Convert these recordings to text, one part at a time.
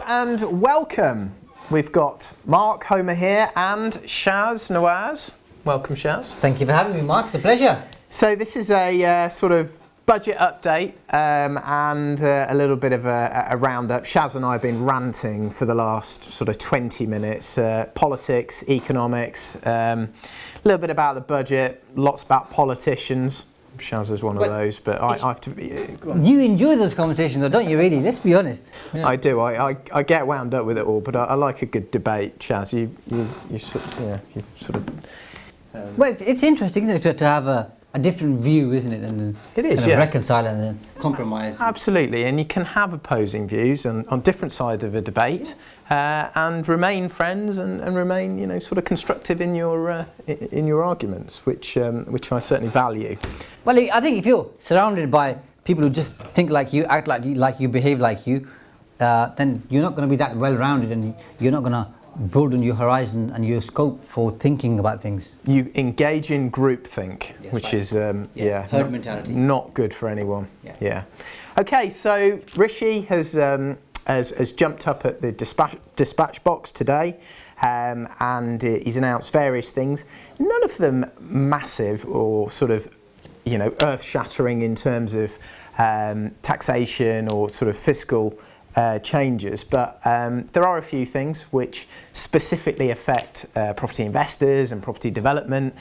and welcome. We've got Mark Homer here and Shaz Nawaz. Welcome, Shaz. Thank you for having me, Mark. It's a pleasure. So this is a sort of budget update and a little bit of a roundup. Shaz and I have been ranting for the last sort of 20 minutes. Politics, economics, a little bit about the budget, lots about politicians. Shaz is one of those, but I have to be... You enjoy those conversations, though, don't you, really? Let's be honest. Yeah. I do. I get wound up with it all, but I like a good debate, Shaz. You sort of... Well, it's interesting, isn't it, to have a different view, isn't it? And it is, reconcile and then compromise. Absolutely, and you can have opposing views on different sides of a debate and remain friends and remain, sort of constructive in your arguments, which I certainly value. Well, I think if you're surrounded by people who just think like you, act like you, behave like you, then you're not going to be that well-rounded, and you're not going to broaden your horizon and your scope for thinking about things. You engage in groupthink, which is herd mentality. Not good for anyone. Yeah. Okay, so Rishi has jumped up at the dispatch box today, and he's announced various things. None of them massive or sort of, earth-shattering in terms of taxation or sort of fiscal changes, but there are a few things which specifically affect property investors and property development.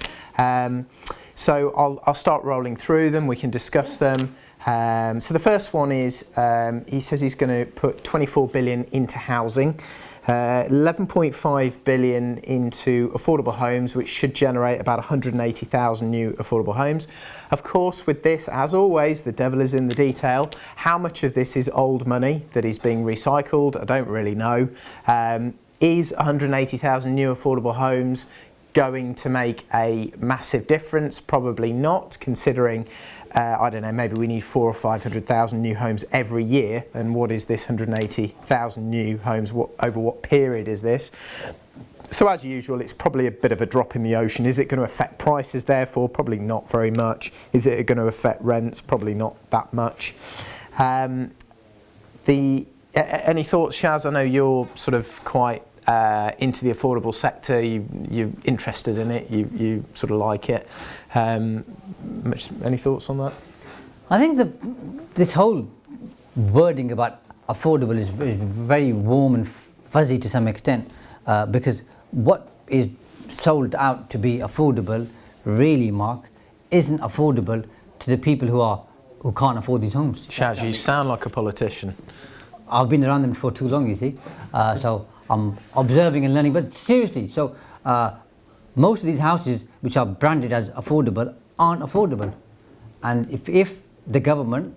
So I'll start rolling through them. We can discuss them. So the first one is he says he's going to put 24 billion into housing, 11.5 billion into affordable homes, which should generate about 180,000 new affordable homes. Of course, with this, as always, the devil is in the detail. How much of this is old money that is being recycled? I don't really know. Is 180,000 new affordable homes going to make a massive difference? Probably not, considering I don't know, maybe we need 400,000 or 500,000 new homes every year. And what is this 180,000 new homes? Over what period is this? So as usual, it's probably a bit of a drop in the ocean. Is it going to affect prices therefore? Probably not very much. Is it going to affect rents? Probably not that much. Any thoughts, Shaz? I know you're sort of quite into the affordable sector. You're interested in it. You sort of like it. Any thoughts on that? I think this whole wording about affordable is very warm and fuzzy to some extent, because what is sold out to be affordable, really, Mark, isn't affordable to the people who can't afford these homes. Shaz, you sound like a politician. I've been around them for too long, you see, so I'm observing and learning. But seriously, so most of these houses which are branded as affordable aren't affordable. And if the government,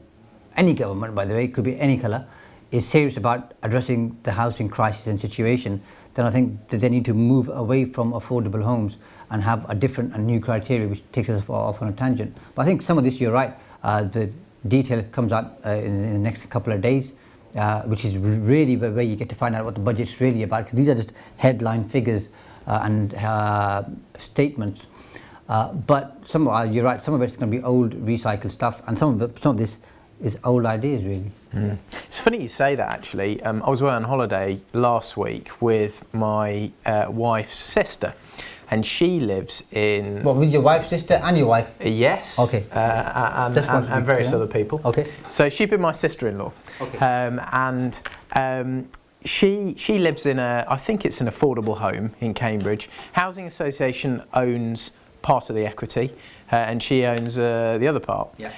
any government by the way, could be any colour, is serious about addressing the housing crisis and situation, then I think that they need to move away from affordable homes and have a different and new criteria, which takes us off on a tangent. But I think some of this, you're right, the detail comes out in the next couple of days, which is really where you get to find out what the budget's really about, because these are just headline figures and statements. But you're right, some of it's going to be old recycled stuff, and some of this is old ideas, really. Mm. It's funny you say that, actually. I was away on holiday last week with my wife's sister, and she lives in... What, with your wife's sister and your wife? Yes. Okay. And various other people. Okay. So she'd been my sister-in-law. Okay. She lives in I think it's an affordable home in Cambridge. Housing Association owns part of the equity, and she owns the other part. Yeah.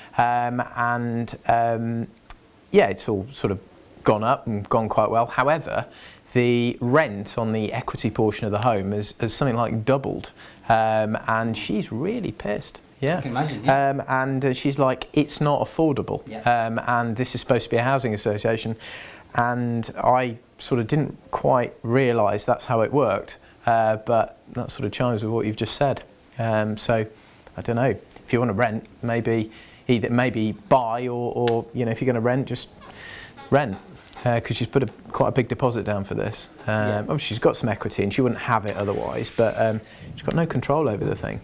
It's all sort of gone up and gone quite well. However, the rent on the equity portion of the home has something like doubled, and she's really pissed. Yeah. I can imagine, yeah. And she's like, it's not affordable. Yeah. And this is supposed to be a housing association, and I sort of didn't quite realise that's how it worked, but that sort of chimes with what you've just said. So I don't know, if you want to rent, maybe buy or if you're going to rent, just rent, because she's put quite a big deposit down for this. She's got some equity and she wouldn't have it otherwise, but she's got no control over the thing,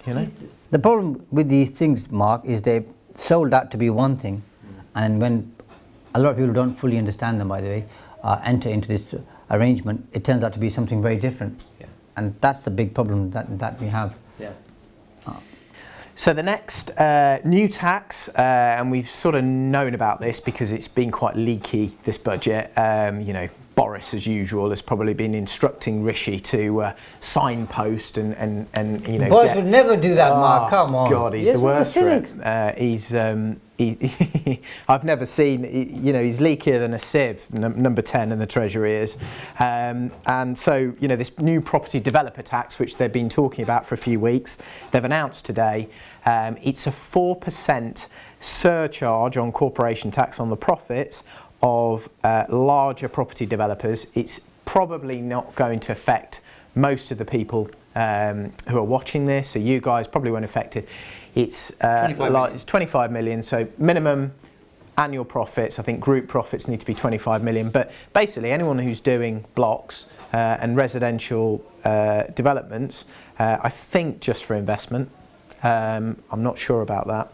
The problem with these things, Mark, is they're sold out to be one thing, and when a lot of people don't fully understand them, by the way, enter into this arrangement, it turns out to be something very different. Yeah. And that's the big problem that we have. Yeah. So the next new tax, and we've sort of known about this because it's been quite leaky, this budget. Boris, as usual, has probably been instructing Rishi to signpost and Boris would never do that, Mark. Come on. God, he's the worst for it. I've never seen, he's leakier than a sieve, number 10 in the Treasury is. And so, this new property developer tax, which they've been talking about for a few weeks, they've announced today, it's a 4% surcharge on corporation tax on the profits of larger property developers. It's probably not going to affect most of the people who are watching this, so you guys probably won't affect it. It's 25 million, so minimum annual profits. I think group profits need to be 25 million, but basically anyone who's doing blocks and residential developments, I think just for investment, I'm not sure about that,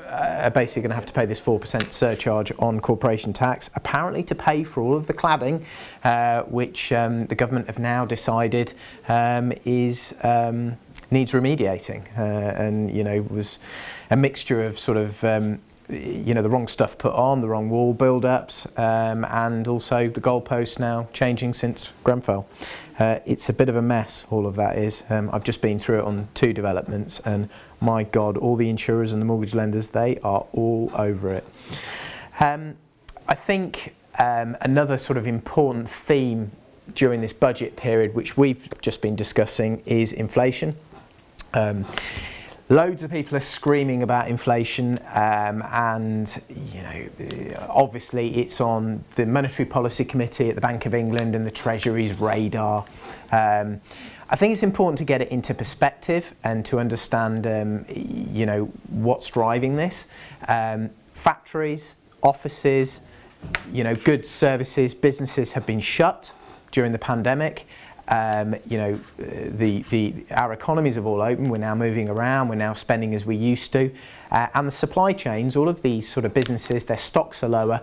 are basically going to have to pay this 4% surcharge on corporation tax, apparently to pay for all of the cladding, which the government have now decided needs remediating, and was a mixture of sort of the wrong stuff put on, the wrong wall build-ups, and also the goalposts now changing since Grenfell. It's a bit of a mess, all of that is. I've just been through it on 2 developments, and my God, all the insurers and the mortgage lenders, they are all over it. I think another sort of important theme during this budget period, which we've just been discussing, is inflation. Loads of people are screaming about inflation, and obviously it's on the Monetary Policy Committee at the Bank of England and the Treasury's radar. I think it's important to get it into perspective and to understand what's driving this. Factories, offices, goods, services, businesses have been shut during the pandemic. Our economies have all opened, we're now moving around, we're now spending as we used to, and the supply chains, all of these sort of businesses, their stocks are lower,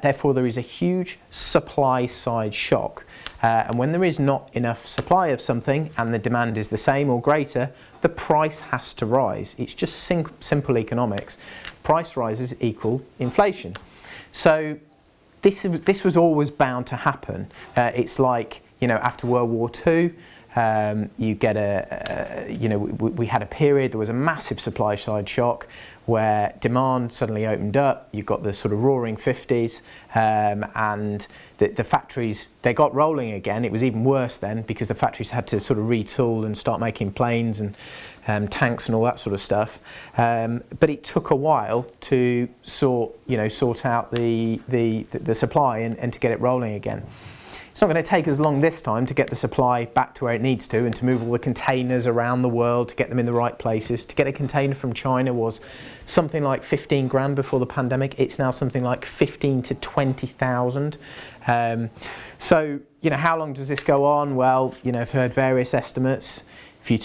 therefore there is a huge supply side shock, and when there is not enough supply of something and the demand is the same or greater, the price has to rise. It's just simple economics. Price rises equal inflation. So this was always bound to happen. It's like, after World War II, you get we had a period, there was a massive supply side shock where demand suddenly opened up. You got the sort of roaring 50s, and the factories, they got rolling again. It was even worse then because the factories had to sort of retool and start making planes and tanks and all that sort of stuff. But it took a while to sort out the supply and to get it rolling again. It's not going to take as long this time to get the supply back to where it needs to and to move all the containers around the world, to get them in the right places. To get a container from China was something like 15 grand before the pandemic. It's now something like 15 to 20,000. So, how long does this go on? Well, I've heard various estimates. If you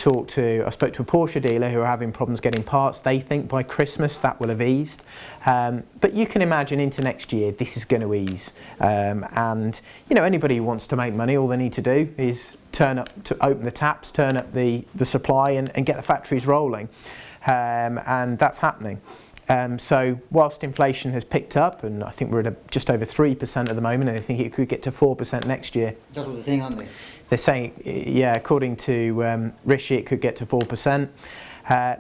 I spoke to a Porsche dealer who are having problems getting parts. They think by Christmas that will have eased. But you can imagine into next year this is going to ease. And anybody who wants to make money, all they need to do is open the taps, turn up the supply and get the factories rolling. And that's happening. So whilst inflation has picked up, and I think we're at just over 3% at the moment, and I think it could get to 4% next year. That's what they're saying, aren't they? They're saying, according to Rishi, it could get to 4%,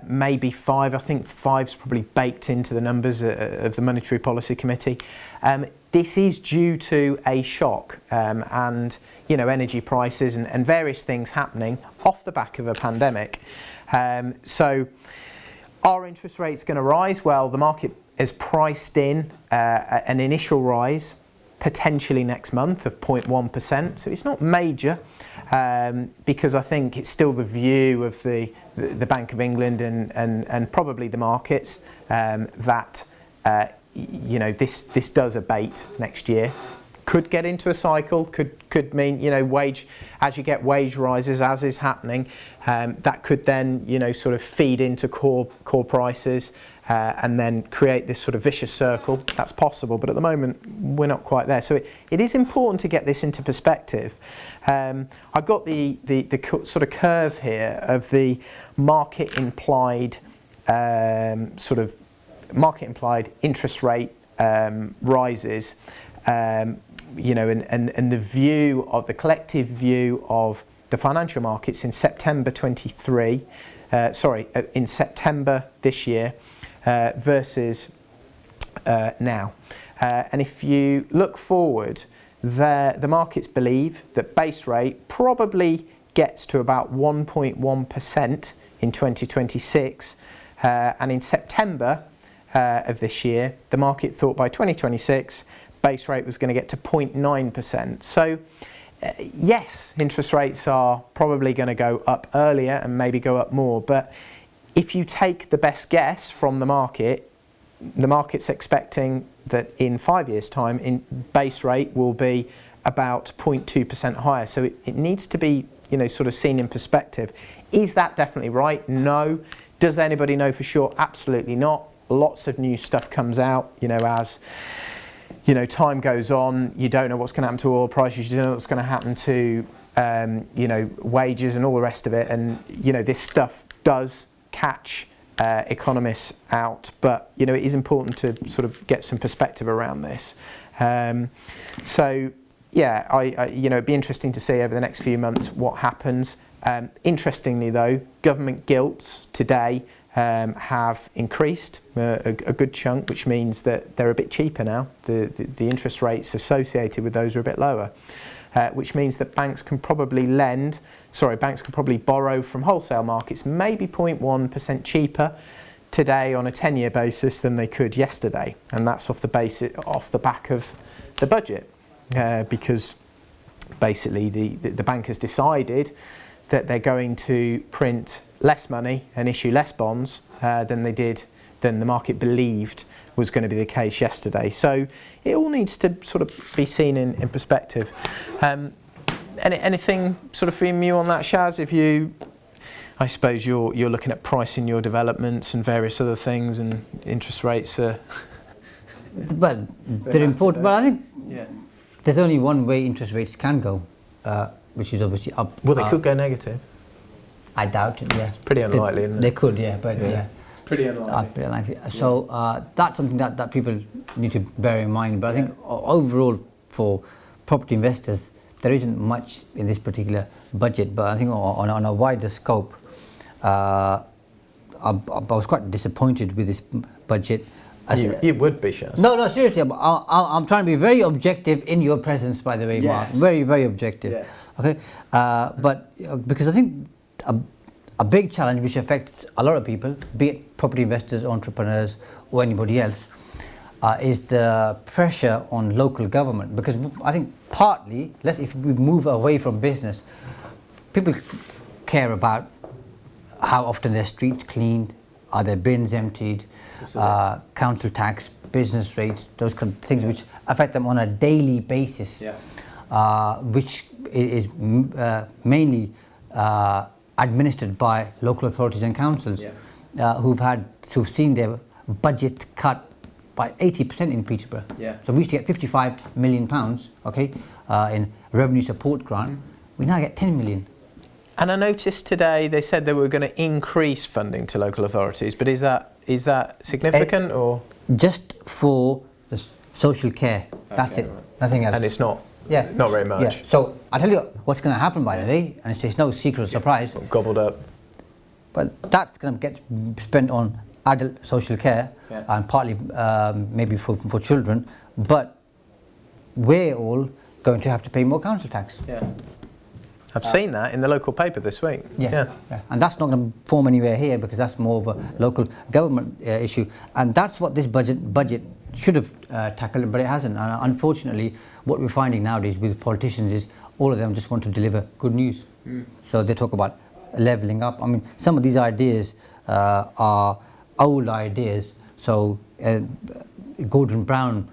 maybe 5%. I think 5's probably baked into the numbers of the Monetary Policy Committee. This is due to a shock and energy prices and various things happening off the back of a pandemic. So are interest rates going to rise? Well, the market has priced in an initial rise potentially next month of 0.1%, so it's not major, because I think it's still the view of the Bank of England and probably the markets that this does abate next year. Could get into a cycle, could mean as you get wage rises, as is happening, that could then sort of feed into core prices, and then create this sort of vicious circle. That's possible, but at the moment we're not quite there. So it is important to get this into perspective. I've got the sort of curve here of the market implied interest rate rises, you know, and the view of the collective view of the financial markets in September 23, in September this year versus now. And if you look forward, the markets believe that base rate probably gets to about 1.1% in 2026, and in September of this year, the market thought by 2026 base rate was going to get to 0.9%. So yes, interest rates are probably going to go up earlier and maybe go up more, but if you take the best guess from the market's expecting that in 5 years' time, base rate will be about 0.2% higher. So it needs to be, you know, sort of seen in perspective. Is that definitely right? No. Does anybody know for sure? Absolutely not. Lots of new stuff comes out, you know, as you know, time goes on. You don't know what's going to happen to oil prices. You don't know what's going to happen to, you know, wages and all the rest of it. And you know, this stuff does catch economists out, but you know, it is important to sort of get some perspective around this. So yeah, I you know, it'd be interesting to see over the next few months what happens. Interestingly though, government gilts today have increased a good chunk, which means that they're a bit cheaper now. The interest rates associated with those are a bit lower, which means that banks can probably borrow from wholesale markets maybe 0.1% cheaper today on a 10-year basis than they could yesterday, and that's off the back of the budget, because basically the bank has decided that they're going to print less money and issue less bonds than the market believed was going to be the case yesterday. So it all needs to sort of be seen in perspective. Anything sort of from you on that, Shaz? I suppose you're looking at pricing your developments and various other things, and interest rates are. Well, they're important, but I think there's only one way interest rates can go, which is obviously up. Well, they could go negative. I doubt it. Yeah, it's pretty unlikely, isn't it? They could, yeah, but yeah. It's pretty unlikely. Pretty unlikely. So that's something that people need to bear in mind. But I think overall for property investors, there isn't much in this particular budget. But I think on a wider scope, I was quite disappointed with this budget. You would be, Shaz. No, seriously. I'm trying to be very objective in your presence, by the way, Mark. Very, very objective. Yes. Okay, but because I think a big challenge which affects a lot of people, be it property investors, entrepreneurs, or anybody else, is the pressure on local government. Because I think partly, if we move away from business, people care about how often their streets cleaned, are their bins emptied, council tax, business rates, those kind of things which affect them on a daily basis, which is mainly administered by local authorities and councils, who've seen their budget cut by 80% in Peterborough. So we used to get £55 million, in revenue support grant. We now get 10 million. And I noticed today they said they were going to increase funding to local authorities, but is that significant or just for the social care? That's it. Nothing else. And it's not. Not very much. Yeah. So I'll tell you what's going to happen by the way, and it's no secret surprise. Gobbled up. But that's going to get spent on adult social care and partly maybe for children. But we're all going to have to pay more council tax. I've seen that in the local paper this week. Yeah. And that's not going to form anywhere here because that's more of a local government issue. And that's what this budget should have tackled, but it hasn't. And unfortunately, what we're finding nowadays with politicians is all of them just want to deliver good news. So they talk about levelling up. I mean, some of these ideas are old ideas. So Gordon Brown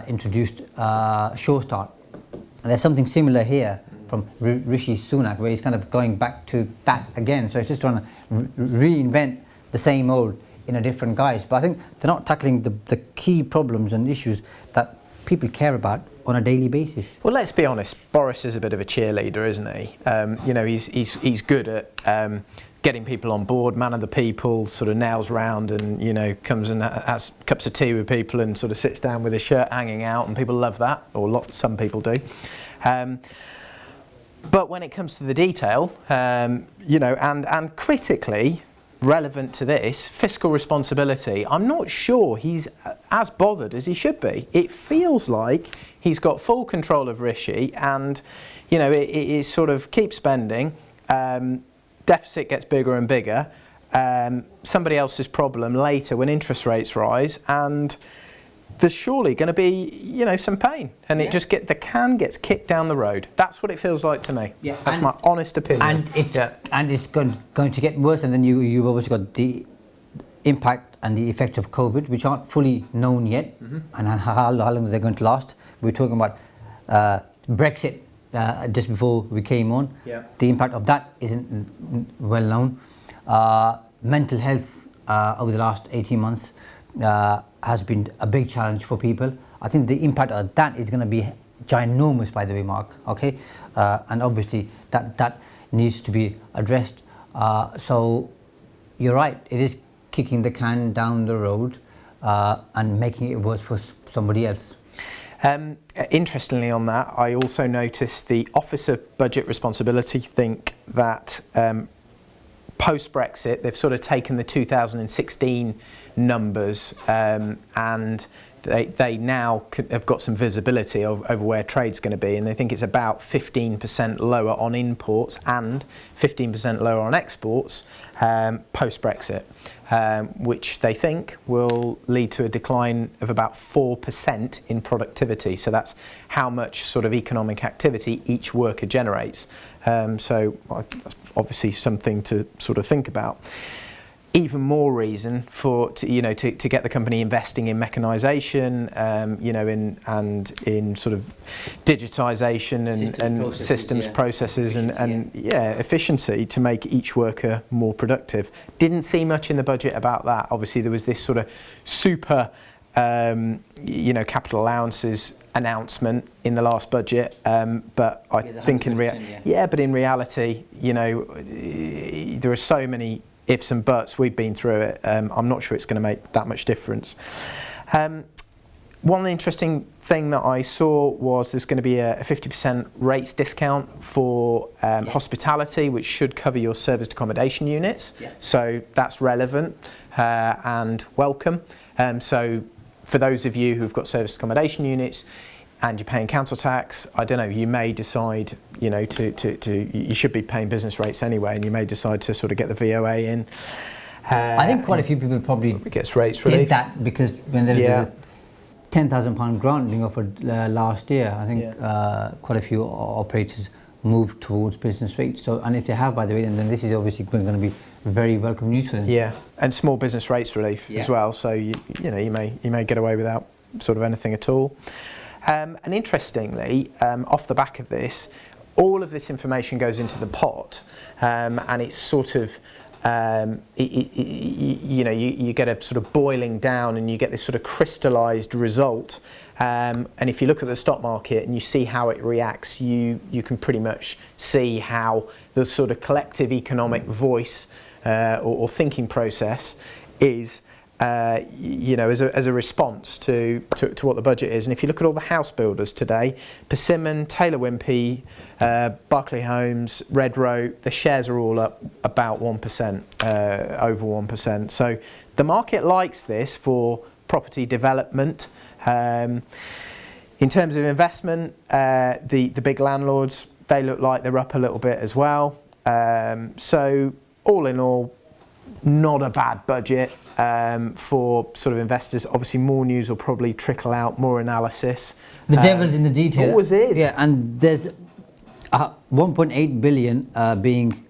introduced Sure Start. And there's something similar here from Rishi Sunak, where he's kind of going back to that again. So he's just trying to reinvent the same old in a different guise. But I think they're not tackling the key problems and issues that people care about on a daily basis. Well, let's be honest. Boris is a bit of a cheerleader, isn't he? He's good at getting people on board, man of the people, sort of nails round, and comes and has cups of tea with people and sort of sits down with his shirt hanging out, and people love that, or some people do. But when it comes to the detail, and critically relevant to this, fiscal responsibility, I'm not sure he's as bothered as he should be. It feels like he's got full control of Rishi, and it sort of keeps spending. Deficit gets bigger and bigger. Somebody else's problem later when interest rates rise, and there's surely going to be some pain, and it just the can gets kicked down the road. That's what it feels like to me. Yeah, that's my honest opinion. And it's going to get worse, and then you've obviously got the impact and the effects of COVID, which aren't fully known yet, and how long they're going to last. We're talking about Brexit just before we came on. Yeah. The impact of that isn't well known. Mental health over the last 18 months has been a big challenge for people. I think the impact of that is going to be ginormous, by the way, Mark. Okay, and obviously that needs to be addressed. So you're right; it is kicking the can down the road and making it worse for somebody else. Interestingly, on that, I also noticed the Office of Budget Responsibility think that post-Brexit, they've sort of taken the 2016 numbers and they now have got some visibility over where trade's going to be, and they think it's about 15% lower on imports and 15% lower on exports post-Brexit, which they think will lead to a decline of about 4% in productivity. So that's how much sort of economic activity each worker generates. So that's obviously something to sort of think about. Even more reason to get the company investing in mechanisation, in sort of digitisation and systems, processes, and efficiency to make each worker more productive. Didn't see much in the budget about that. Obviously, there was this sort of super, capital allowances announcement in the last budget, but I think in reality, there are so many ifs and buts. We've been through it. I'm not sure it's going to make that much difference. One interesting thing that I saw was there's going to be a 50% rates discount for hospitality, which should cover your serviced accommodation units. Yeah. So that's relevant and welcome. So for those of you who've got serviced accommodation units and you're paying council tax, I don't know, you may decide, you should be paying business rates anyway, and you may decide to sort of get the VOA in. I think quite a few people probably gets rates relief. Did that because when there was the £10,000 grant being offered last year, I think quite a few operators moved towards business rates. So, and if they have, by the way, then this is obviously going to be very welcome news for them. Yeah, and small business rates relief as well. So you may get away without sort of anything at all. And interestingly, off the back of this, all of this information goes into the pot, and it's sort of, you get a sort of boiling down, and you get this sort of crystallised result. And if you look at the stock market and you see how it reacts, you can pretty much see how the sort of collective economic voice or thinking process is. As a response to what the budget is. And if you look at all the house builders today, Persimmon, Taylor Wimpey, Berkeley Homes, Redrow, the shares are all up about 1%, over 1%. So the market likes this for property development. In terms of investment, the big landlords, they look like they're up a little bit as well. So all in all, not a bad budget for sort of investors. Obviously, more news will probably trickle out, more analysis. The devil's in the detail. Always is. Yeah, and there's 1.8 billion being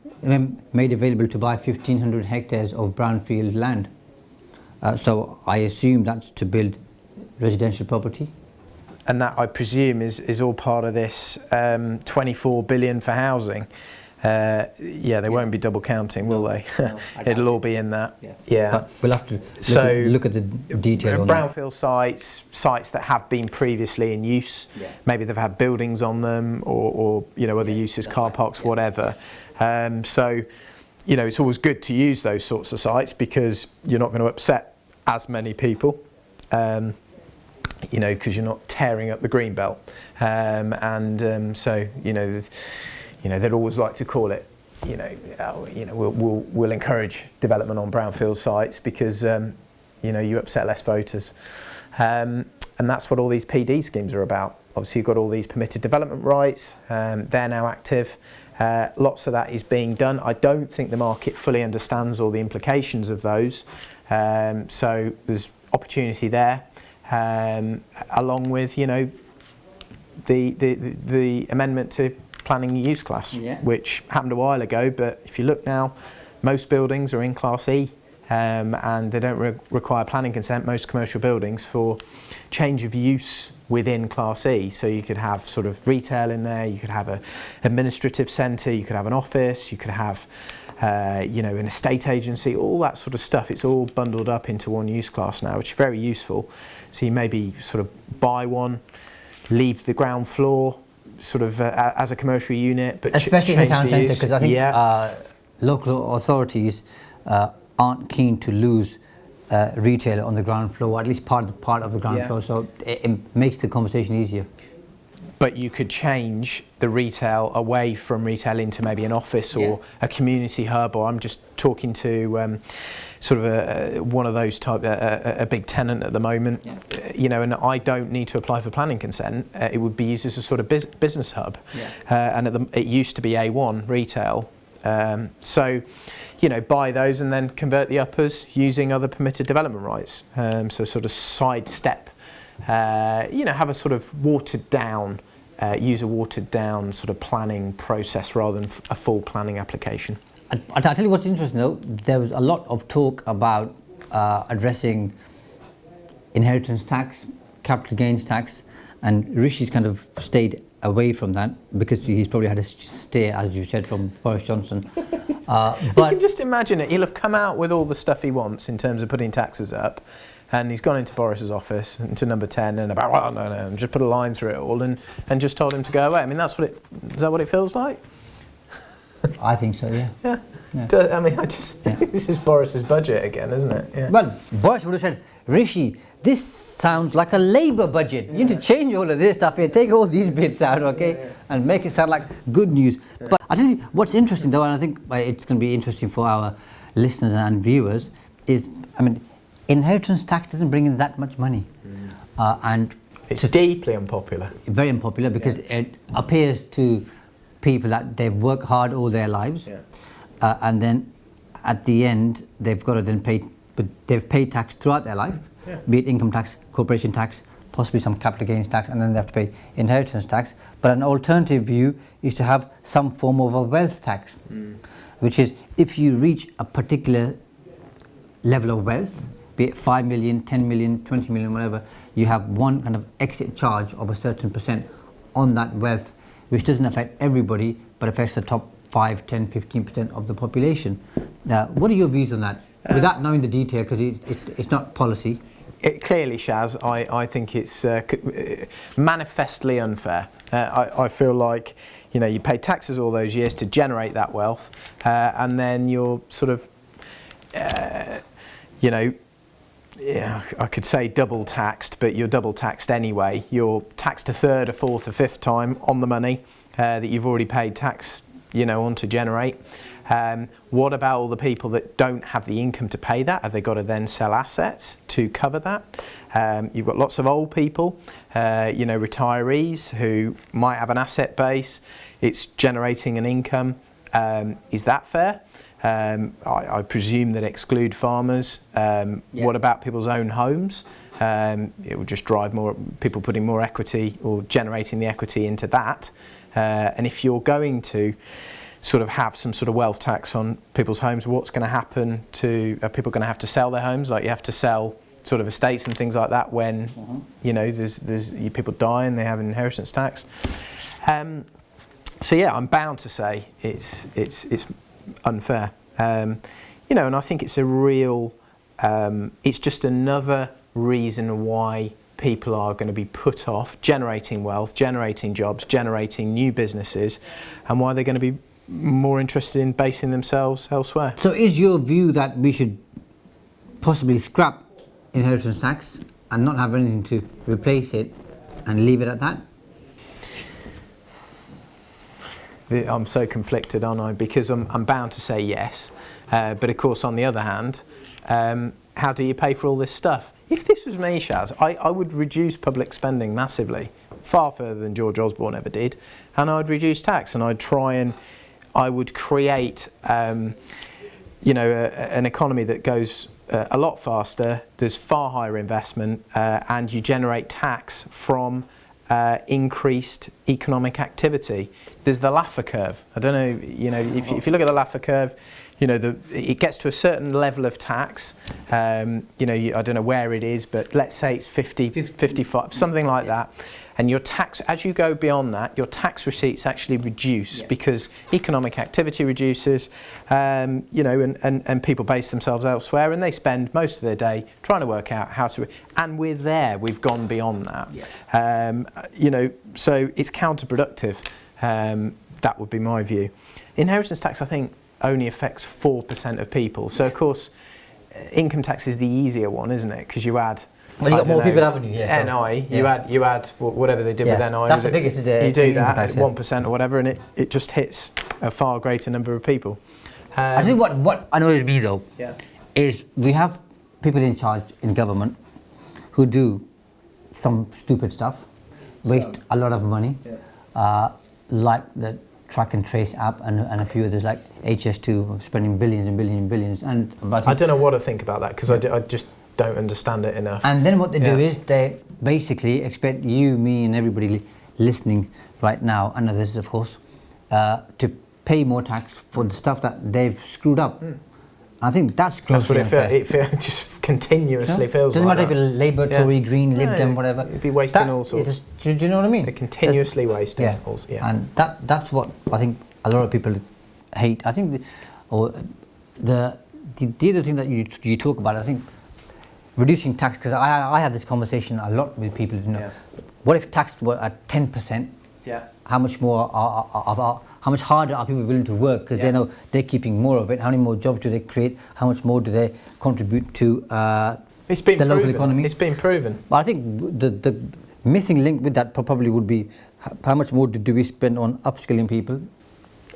made available to buy 1,500 hectares of brownfield land. So I assume that's to build residential property. And that, I presume, is all part of this 24 billion for housing. Yeah, they won't be double counting, will they? No, It'll all be in that. Yeah. Yeah. But we'll have to So, look at the detail on that. brownfield sites that have been previously in use. Yeah. Maybe they've had buildings on them, or other uses, car parks, whatever. So, it's always good to use those sorts of sites because you're not going to upset as many people. Because you're not tearing up the green belt, so they'd always like to call it. We'll encourage development on brownfield sites because you upset less voters, and that's what all these PD schemes are about. Obviously, you've got all these permitted development rights. They're now active. Lots of that is being done. I don't think the market fully understands all the implications of those. So there's opportunity there. Along with the amendment to planning use class, which happened a while ago, but if you look now, most buildings are in Class E, and they don't require planning consent, most commercial buildings, for change of use within Class E. So you could have sort of retail in there, you could have an administrative centre, you could have an office, you could have an estate agency, all that sort of stuff. It's all bundled up into one use class now, which is very useful. So you maybe sort of buy one, leave the ground floor sort of as a commercial unit, but especially in the town centre, because I think local authorities aren't keen to lose retail on the ground floor, or at least part of the ground floor, so it makes the conversation easier. But you could change the retail away from retail into maybe an office or a community hub, or I'm just talking to sort of one of those type, a big tenant at the moment, and I don't need to apply for planning consent. It would be used as a sort of business hub, and it used to be A1 retail. So, buy those and then convert the uppers using other permitted development rights. So sort of sidestep, have a sort of watered down, use a watered down sort of planning process rather than a full planning application. I'll tell you what's interesting though, there was a lot of talk about addressing inheritance tax, capital gains tax, and Rishi's kind of stayed away from that because he's probably had a stay, as you said, from Boris Johnson. But you can just imagine it. He'll have come out with all the stuff he wants in terms of putting taxes up, and he's gone into Boris's office, into number 10, and about, no, and just put a line through it all and just told him to go away. I mean, is that what it feels like? I think so, yeah. I mean, this is Boris's budget again, isn't it? Yeah. Well, Boris would have said, Rishi, this sounds like a Labour budget. You need to change all of this stuff here, take all these bits out, okay, and make it sound like good news. But I tell you, what's interesting though, and I think it's going to be interesting for our listeners and viewers, is, inheritance tax doesn't bring in that much money. And it's deeply unpopular. Very unpopular because it appears to people that they've worked hard all their lives, and then at the end they've got to then pay, but they've paid tax throughout their life, be it income tax, corporation tax, possibly some capital gains tax, and then they have to pay inheritance tax. But an alternative view is to have some form of a wealth tax, which is if you reach a particular level of wealth, be it 5 million, 10 million, 20 million, whatever, you have one kind of exit charge of a certain percent on that wealth, which doesn't affect everybody, but affects the top 5, 10, 15% of the population. What are your views on that? Without knowing the detail, because it's not policy. Clearly, Shaz, I think it's manifestly unfair. I feel like, you pay taxes all those years to generate that wealth, and then you're sort of, I could say double taxed, but you're double taxed anyway. You're taxed a third, a fourth, a fifth time on the money that you've already paid tax, on to generate. What about all the people that don't have the income to pay that? Have they got to then sell assets to cover that? You've got lots of old people, retirees who might have an asset base. It's generating an income. Is that fair? I presume that exclude farmers. What about people's own homes? It would just drive more people putting more equity or generating the equity into that. And if you're going to sort of have some sort of wealth tax on people's homes, what's going to happen to, are people going to have to sell their homes? Like you have to sell sort of estates and things like that when, there's people die and they have inheritance tax. So yeah, I'm bound to say it's unfair. You know, and I think it's a real. It's just another reason why people are going to be put off generating wealth, generating jobs, generating new businesses, and why they're going to be more interested in basing themselves elsewhere. So is your view that we should possibly scrap inheritance tax and not have anything to replace it and leave it at that? I'm so conflicted, aren't I? Because I'm bound to say yes, but of course on the other hand, how do you pay for all this stuff? If this was me, Shaz, I would reduce public spending massively, far further than George Osborne ever did, and I'd reduce tax, and I would create, you know, an economy that goes a lot faster. There's far higher investment, and you generate tax from increased economic activity. There's the Laffer curve. I don't know, you know, if you look at the Laffer curve, you know, it gets to a certain level of tax. You know, I don't know where it is, but let's say it's 50, 55, something like that. And your tax, as you go beyond that, your tax receipts actually reduce because economic activity reduces, you know, and people base themselves elsewhere, and they spend most of their day trying to work out how to, and we've gone beyond that. You know, so it's counterproductive. That would be my view. Inheritance tax, I think, only affects 4% of people. So of course, income tax is the easier one, isn't it? Because you add, well, you got more people, haven't you? Yeah. NI, you add whatever they did with NI. That's the biggest. You do that at 1% or whatever, and it just hits a far greater number of people. I think what annoys me though is we have people in charge in government who do some stupid stuff, waste a lot of money, like the track and trace app and a few others like HS2 spending billions and billions and billions. And I don't know what to think about that because I just don't understand it enough. And then what they do is they basically expect you, me and everybody listening right now, and others of course, to pay more tax for the stuff that they've screwed up. I think that's grossly unfair. It just continuously feels doesn't like matter if you're Labour, Tory, Green, Lib Dem, whatever. It'd be wasting all sorts. Do you know what I mean? They're continuously wasting all sorts. And that's what I think a lot of people hate. I think the other thing that you talk about, I think reducing tax, because I have this conversation a lot with people. You know, what if tax were at 10%? How much more how much harder are people willing to work because they know they're keeping more of it? How many more jobs do they create? How much more do they contribute to the local economy? It's been proven. But I think the missing link with that probably would be how much more do we spend on upskilling people,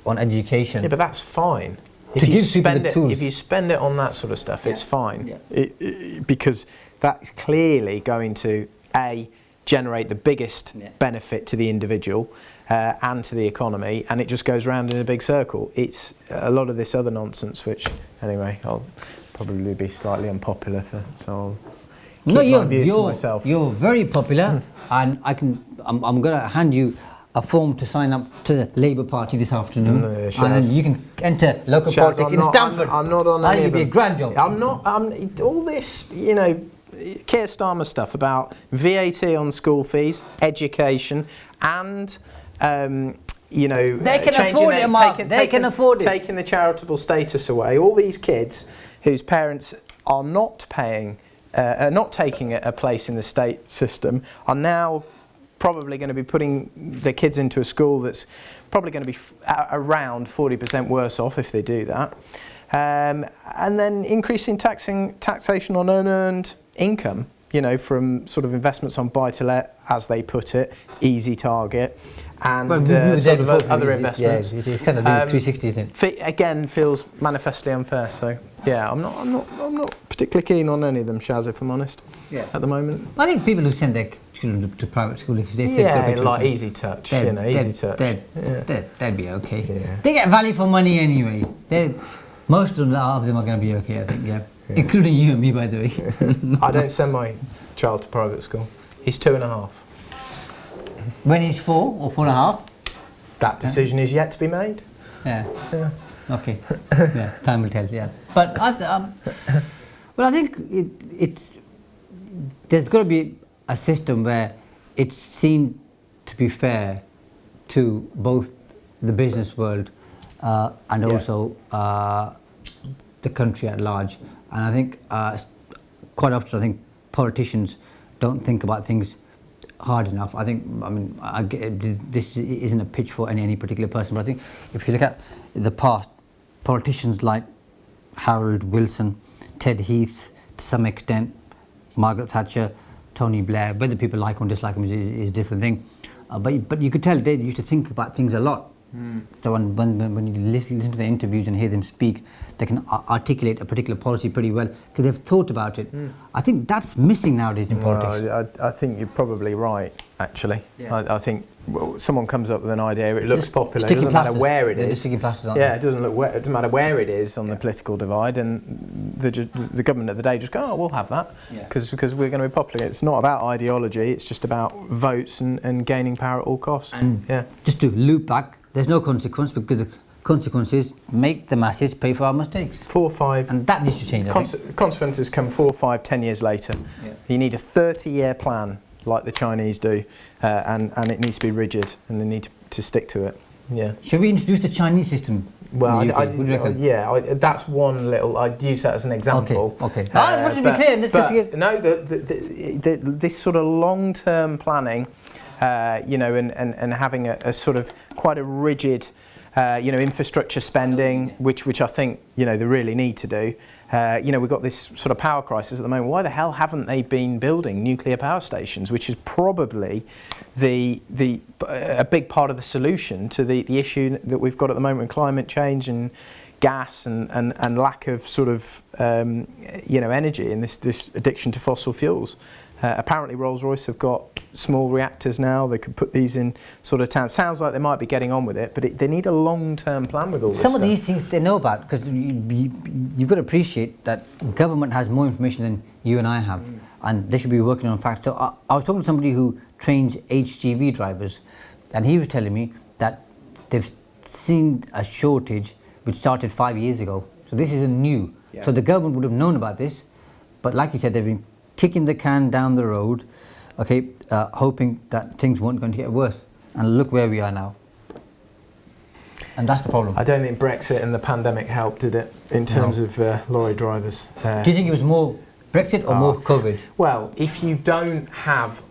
on education? Yeah, but that's fine. If you spend it on that sort of stuff, it's fine. Because that's clearly going to generate the biggest benefit to the individual and to the economy, and it just goes round in a big circle. It's a lot of this other nonsense, which anyway I'll probably be slightly unpopular for, so I'll keep my views to myself. You're very popular, and I'm going to hand you a form to sign up to the Labour Party this afternoon, and then you can enter local politics in Stamford. I'm not on any of them. That'll be a grand job. I'm not. All this, you know, Keir Starmer stuff about VAT on school fees, education, and you know, they can afford it, Mark. They can afford it. Taking the charitable status away. All these kids whose parents are not paying, not taking a place in the state system, are now probably going to be putting their kids into a school that's probably going to be around 40% worse off if they do that. And then increasing taxation on unearned income, you know, from sort of investments on buy-to-let, as they put it, easy target, and sort of other investments. Yeah, it's kind of 360, isn't it? Again, feels manifestly unfair. So yeah, I'm not particularly keen on any of them, Shaz, if I'm honest. At the moment. I think people who send their children to private school, if they've got like easy touch, you know, easy touch. They'd be okay. Yeah. They get value for money anyway. Most of them are going to be okay, I think. Including you and me, by the way. I don't send my child to private school. He's 2.5. When he's 4 or 4.5? That decision is yet to be made. Yeah. Okay. Time will tell. Yeah. But well, I think there's got to be a system where it's seen to be fair to both the business world and also the country at large. And I think quite often, I think politicians don't think about things hard enough. I mean, this isn't a pitch for any particular person, but I think if you look at the past, politicians like Harold Wilson, Ted Heath, to some extent, Margaret Thatcher, Tony Blair, whether people like or dislike them is a different thing. But you could tell they used to think about things a lot. So when you listen to their interviews and hear them speak, they can articulate a particular policy pretty well because they've thought about it. I think that's missing nowadays in politics. I think you're probably right, actually. Yeah. I think someone comes up with an idea, it looks popular, it doesn't matter where it is. Sticking plasters on. Yeah, it doesn't matter where it is on the political divide, and the government of the day just go, oh, we'll have that because we're going to be popular. It's not about ideology, it's just about votes and gaining power at all costs. And just to loop back, there's no consequence because the consequences make the masses pay for our mistakes. 4 or 5. And that needs to change. Consequences come 4, 5, 10 years later. Yeah. You need a 30-year plan like the Chinese do, and it needs to be rigid, and they need to stick to it. Yeah. Should we introduce the Chinese system? Well, that's one little. I'd use that as an example. Okay. I want to be clear. This sort of long-term planning, and having a sort of quite a rigid, infrastructure spending, which I think they really need to do. We've got this sort of power crisis at the moment. Why the hell haven't they been building nuclear power stations, which is probably a big part of the solution to the issue that we've got at the moment with climate change and gas and lack of sort of energy and this addiction to fossil fuels. Apparently Rolls-Royce have got small reactors now. They could put these in sort of towns. Sounds like they might be getting on with it, but they need a long-term plan with all this stuff. Some of these things they know about, because you've got to appreciate that government has more information than you and I have, and they should be working on facts. So I was talking to somebody who trains HGV drivers, and he was telling me that they've seen a shortage which started 5 years ago. So this isn't new. Yeah. So the government would have known about this, but like you said, they've been kicking the can down the road, hoping that things weren't going to get worse. And look where we are now. And that's the problem. I don't think Brexit and the pandemic helped, did it, in terms of lorry drivers? Do you think it was more Brexit or more COVID? Well, if you don't have,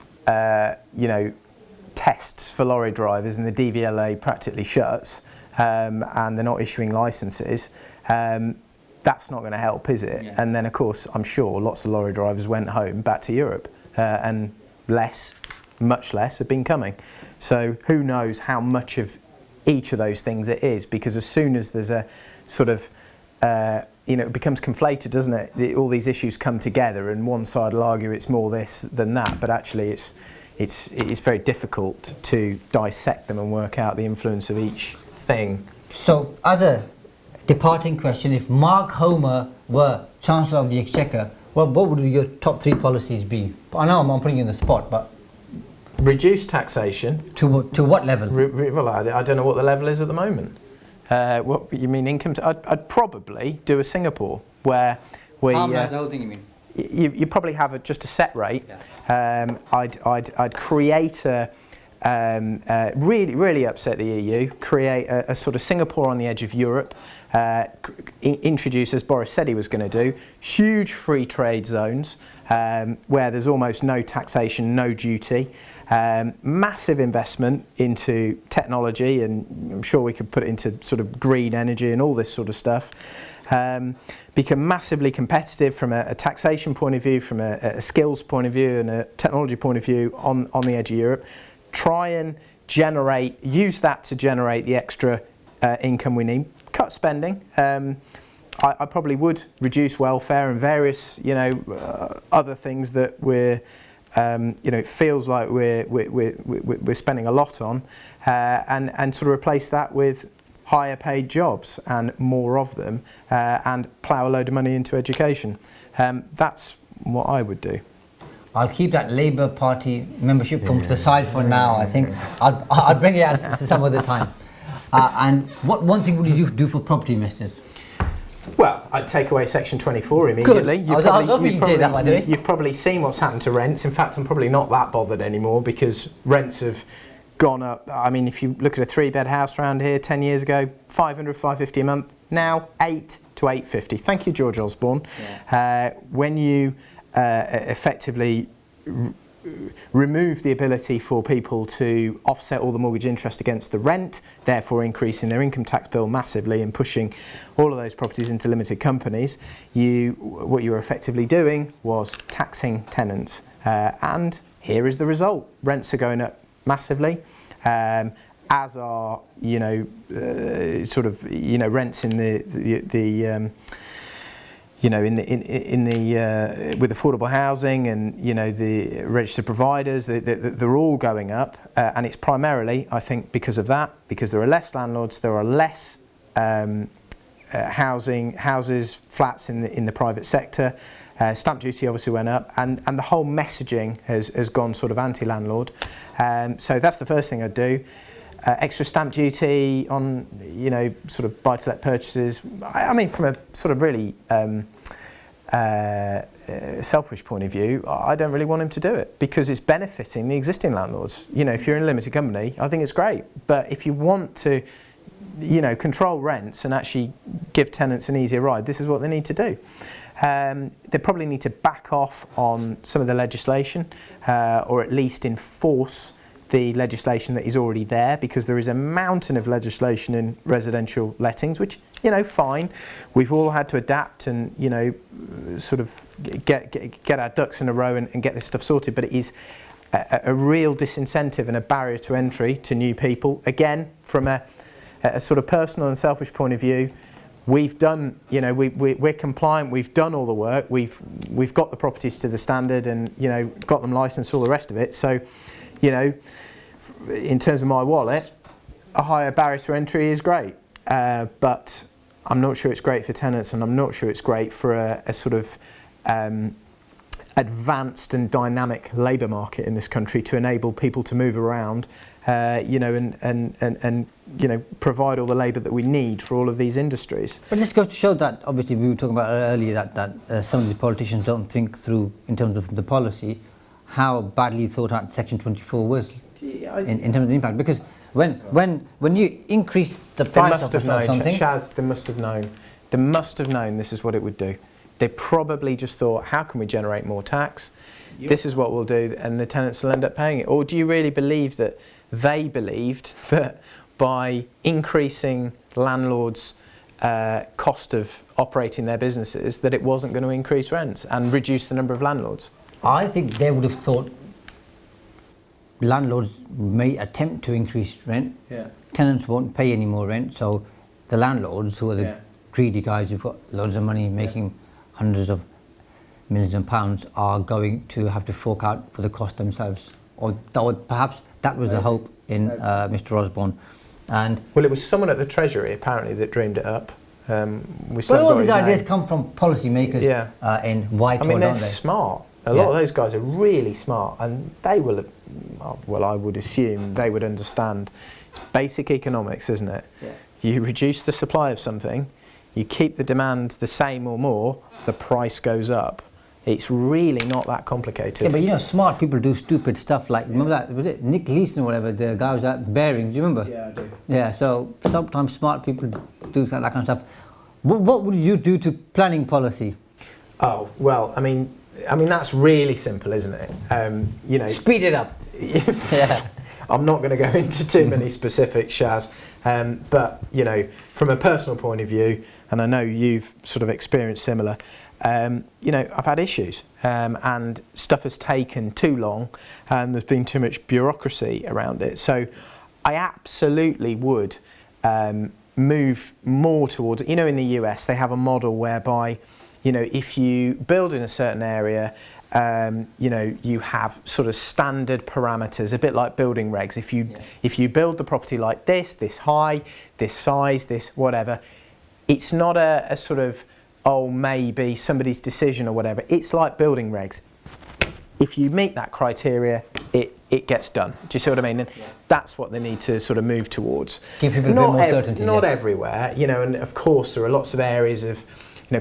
tests for lorry drivers and the DVLA practically shuts and they're not issuing licences, that's not going to help, is it? Yeah. And then, of course, I'm sure lots of lorry drivers went home back to Europe, and much less have been coming. So who knows how much of each of those things it is, because as soon as there's a sort of, it becomes conflated, doesn't it? All these issues come together, and one side will argue it's more this than that, but actually it's very difficult to dissect them and work out the influence of each thing. So, as a departing question, if Mark Homer were Chancellor of the Exchequer, what would your top 3 policies be? I know I'm putting you on the spot, but... Reduce taxation. To what level? Well, I don't know what the level is at the moment. What you mean income? I'd probably do a Singapore where we... Harmonise the whole thing, you mean? You probably have just a set rate. Yeah. I'd create a... really upset the EU, create a sort of Singapore on the edge of Europe, introduce, as Boris said he was going to do, huge free trade zones where there's almost no taxation, no duty, massive investment into technology, and I'm sure we could put it into sort of green energy and all this sort of stuff. Become massively competitive from a taxation point of view, from a skills point of view and a technology point of view on the edge of Europe. Try and use that to generate the extra income we need. Cut spending. I probably would reduce welfare and various, other things that it feels like we're spending a lot on, and sort of replace that with higher paid jobs and more of them, and plough a load of money into education. That's what I would do. I'll keep that Labour Party membership form to the side for now. I think I'll bring it out some other time. And what one thing would you do for property investors? Well, I'd take away Section 24 immediately. Good. I was hoping you'd say that, by the way. You've probably seen what's happened to rents. In fact, I'm probably not that bothered anymore because rents have gone up. I mean, if you look at a 3-bed house around here 10 years ago, 500, 550 a month, now 8 to 850. Thank you, George Osborne. Yeah. When you effectively remove the ability for people to offset all the mortgage interest against the rent, therefore increasing their income tax bill massively and pushing all of those properties into limited companies, what you were effectively doing was taxing tenants. And here is the result. Rents are going up massively, as are, rents in the with affordable housing and the registered providers, they're all going up, and it's primarily, I think, because of that, because there are less landlords, there are less houses, flats in the private sector. Stamp duty obviously went up, and the whole messaging has gone sort of anti-landlord. So that's the first thing I'd do. Extra stamp duty on, sort of buy-to-let purchases. I mean, from a sort of really selfish point of view, I don't really want him to do it because it's benefiting the existing landlords. If you're in a limited company, I think it's great. But if you want to, control rents and actually give tenants an easier ride, this is what they need to do. They probably need to back off on some of the legislation, or at least enforce the legislation that is already there, because there is a mountain of legislation in residential lettings, which, fine. We've all had to adapt and, sort of get our ducks in a row and get this stuff sorted, but it is a real disincentive and a barrier to entry to new people. Again, from a sort of personal and selfish point of view, we've done, we're compliant, we've done all the work, we've got the properties to the standard and, got them licensed, all the rest of it. So, in terms of my wallet, a higher barrier to entry is great, but I'm not sure it's great for tenants, and I'm not sure it's great for a sort of advanced and dynamic labour market in this country to enable people to move around, and provide all the labour that we need for all of these industries. But let's go to show that, obviously we were talking about earlier that some of the politicians don't think through in terms of the policy how badly thought out Section 24 was in terms of the impact. Because when you increase the price of something... Shaz, they must have known. They must have known this is what it would do. They probably just thought, how can we generate more tax? Yep. This is what we'll do, and the tenants will end up paying it. Or do you really believe that they believed that by increasing landlords' cost of operating their businesses, that it wasn't going to increase rents and reduce the number of landlords? I think they would have thought landlords may attempt to increase rent. Yeah. Tenants won't pay any more rent, so the landlords, who are the greedy guys who've got loads of money making hundreds of millions of pounds, are going to have to fork out for the cost themselves. Or perhaps that was the hope in Mr. Osborne. And well, it was someone at the Treasury apparently that dreamed it up. But all these ideas come from policymakers in Whitehall, I mean, they're don't they? Smart. A lot of those guys are really smart, and they will, well, I would assume they would understand. It's basic economics, isn't it? Yeah. You reduce the supply of something, you keep the demand the same or more, the price goes up. It's really not that complicated. Yeah, but smart people do stupid stuff like, remember that, was it Nick Leeson or whatever, the guy was at Bearing, do you remember? Yeah, I do. Yeah, so sometimes smart people do that kind of stuff. What would you do to planning policy? Oh, well, I mean that's really simple, isn't it? Speed it up. Yeah. I'm not going to go into too many specifics, Shaz, but from a personal point of view, and I know you've sort of experienced similar, I've had issues, and stuff has taken too long, and there's been too much bureaucracy around it. So I absolutely would move more towards, in the US they have a model whereby, if you build in a certain area, you have sort of standard parameters, a bit like building regs. If you build the property like this high, this size, this whatever, it's not a sort of, maybe somebody's decision or whatever. It's like building regs. If you meet that criteria, it gets done. Do you see what I mean? And that's what they need to sort of move towards. Give people a bit more certainty. Not everywhere, and of course there are lots of areas of,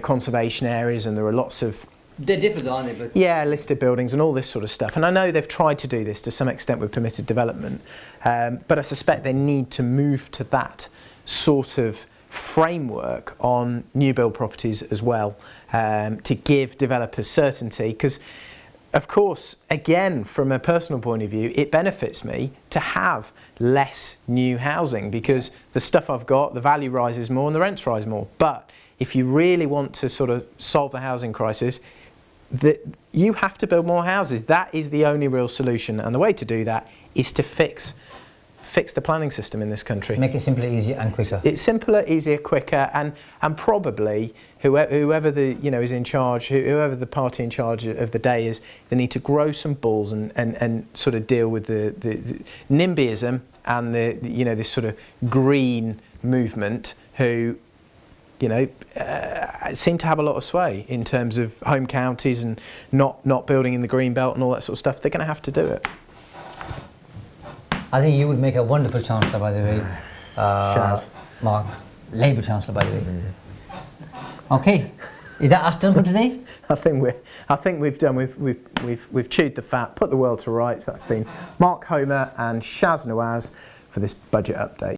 conservation areas, and there are lots of, They're different, aren't they? But Yeah, listed buildings and all this sort of stuff. And I know they've tried to do this to some extent with permitted development, but I suspect they need to move to that sort of framework on new build properties as well, to give developers certainty. Because, of course, again, from a personal point of view, it benefits me to have less new housing because the stuff I've got, the value rises more and the rents rise more. But if you really want to sort of solve the housing crisis, you have to build more houses. That is the only real solution, and the way to do that is to fix the planning system in this country. make it simpler, easier, and quicker. It's simpler, easier, quicker, and probably whoever the is in charge, whoever the party in charge of the day is, they need to grow some balls and sort of deal with the NIMBYism and this sort of green movement who seem to have a lot of sway in terms of home counties and not building in the green belt and all that sort of stuff. They're going to have to do it. I think you would make a wonderful chancellor, by the way. Shaz. Mark, Labour chancellor, by the way. Okay, is that us done for today? I think we've done. We've chewed the fat, put the world to rights. That's been Mark Homer and Shaz Nawaz for this budget update.